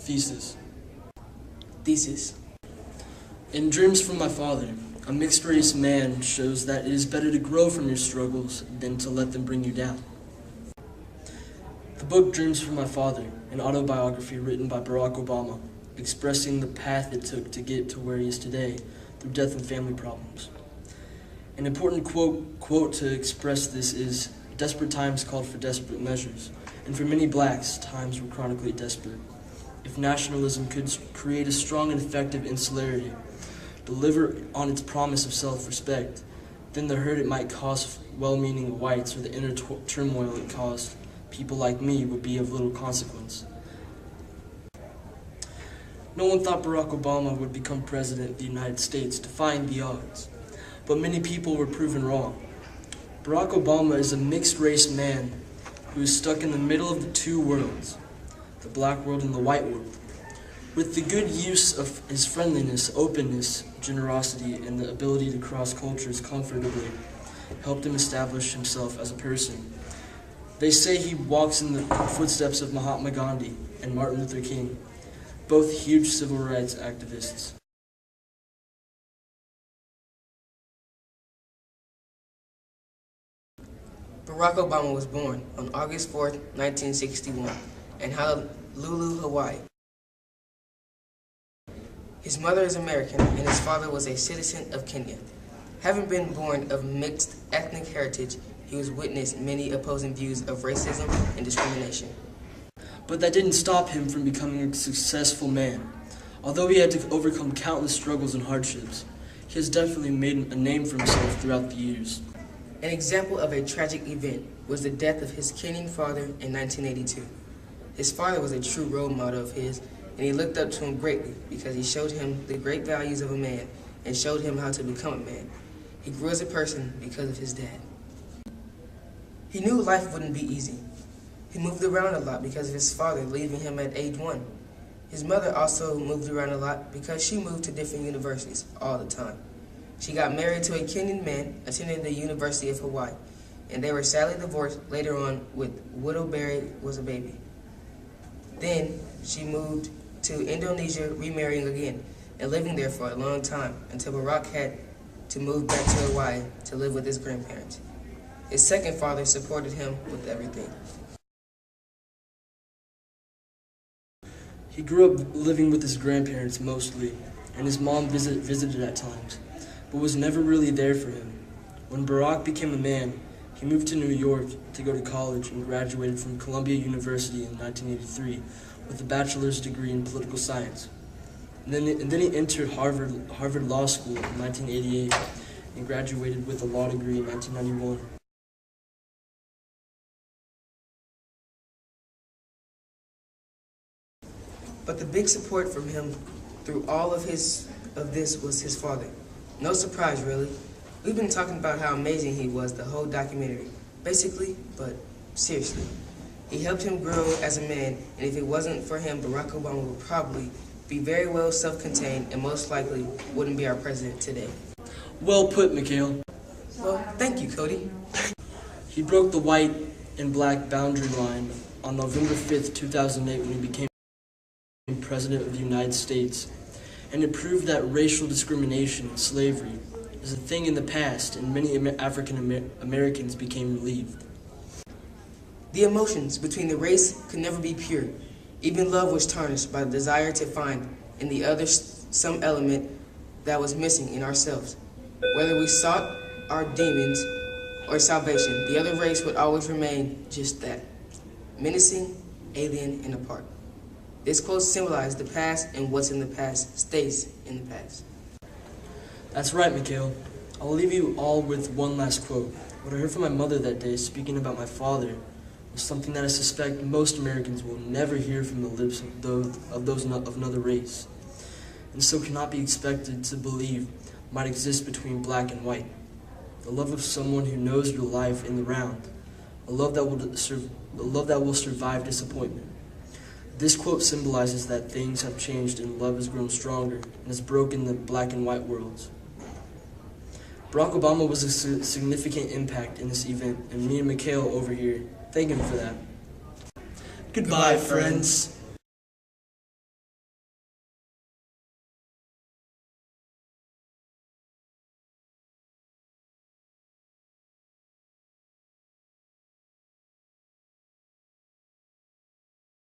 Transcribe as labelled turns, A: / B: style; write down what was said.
A: Thesis.
B: In Dreams from My Father, a mixed-race man shows that it is better to grow from your struggles than to let them bring you down. The book Dreams from My Father, an autobiography written by Barack Obama, expressing the path it took to get to where he is today through death and family problems. An important quote to express this is, "Desperate times called for desperate measures, and for many blacks, times were chronically desperate. If nationalism could create a strong and effective insularity, deliver on its promise of self-respect, then the hurt it might cause well-meaning whites or the inner turmoil it caused people like me would be of little consequence." No one thought Barack Obama would become president of the United States, defying the odds, but many people were proven wrong. Barack Obama is a mixed-race man who is stuck in the middle of the two worlds, the black world and the white world. With the good use of his friendliness, openness, generosity, and the ability to cross cultures comfortably, helped him establish himself as a person. They say he walks in the footsteps of Mahatma Gandhi and Martin Luther King, both huge civil rights activists.
A: Barack Obama was born on August 4, 1961, in Honolulu, Hawaii. His mother is American and his father was a citizen of Kenya. Having been born of mixed ethnic heritage, he was witnessed many opposing views of racism and discrimination.
B: But that didn't stop him from becoming a successful man. Although he had to overcome countless struggles and hardships, he has definitely made a name for himself throughout the years.
A: An example of a tragic event was the death of his Kenyan father in 1982. His father was a true role model of his, and he looked up to him greatly because he showed him the great values of a man and showed him how to become a man. He grew as a person because of his dad. He knew life wouldn't be easy. He moved around a lot because of his father leaving him at age 1. His mother also moved around a lot because she moved to different universities all the time. She got married to a Kenyan man, attended the University of Hawaii, and they were sadly divorced later on with Widow Berry was a baby. Then she moved to Indonesia, remarrying again, and living there for a long time until Barack had to move back to Hawaii to live with his grandparents. His second father supported him with everything.
B: He grew up living with his grandparents mostly, and his mom visited at times, but was never really there for him. When Barack became a man, he moved to New York to go to college and graduated from Columbia University in 1983 with a bachelor's degree in political science. And then he entered Harvard Law School in 1988 and graduated with a law degree in 1991.
A: But the big support from him through all of this was his father. No surprise, really. We've been talking about how amazing he was the whole documentary, basically, but seriously. He helped him grow as a man, and if it wasn't for him, Barack Obama would probably be very well self-contained and most likely wouldn't be our president today.
B: Well put, Mikhail.
A: Well, thank you, Cody.
B: He broke the white and black boundary line on November 5th, 2008 when he became President of the United States, and it proved that racial discrimination and slavery is a thing in the past, and many African Americans became relieved.
A: The emotions between the race could never be pure. Even love was tarnished by the desire to find in the other some element that was missing in ourselves. Whether we sought our demons or salvation, the other race would always remain just that, menacing, alien, and apart. This quote symbolized the past, and what's in the past stays in the past.
B: That's right, Mikhail. I'll leave you all with one last quote. What I heard from my mother that day speaking about my father was something that I suspect most Americans will never hear from the lips of those of another race, and so cannot be expected to believe might exist between black and white. The love of someone who knows your life in the round, a love that will survive disappointment. This quote symbolizes that things have changed and love has grown stronger and has broken the black and white worlds. Barack Obama was a significant impact in this event, and me and Mikhail over here thank him for that. Goodbye, friends.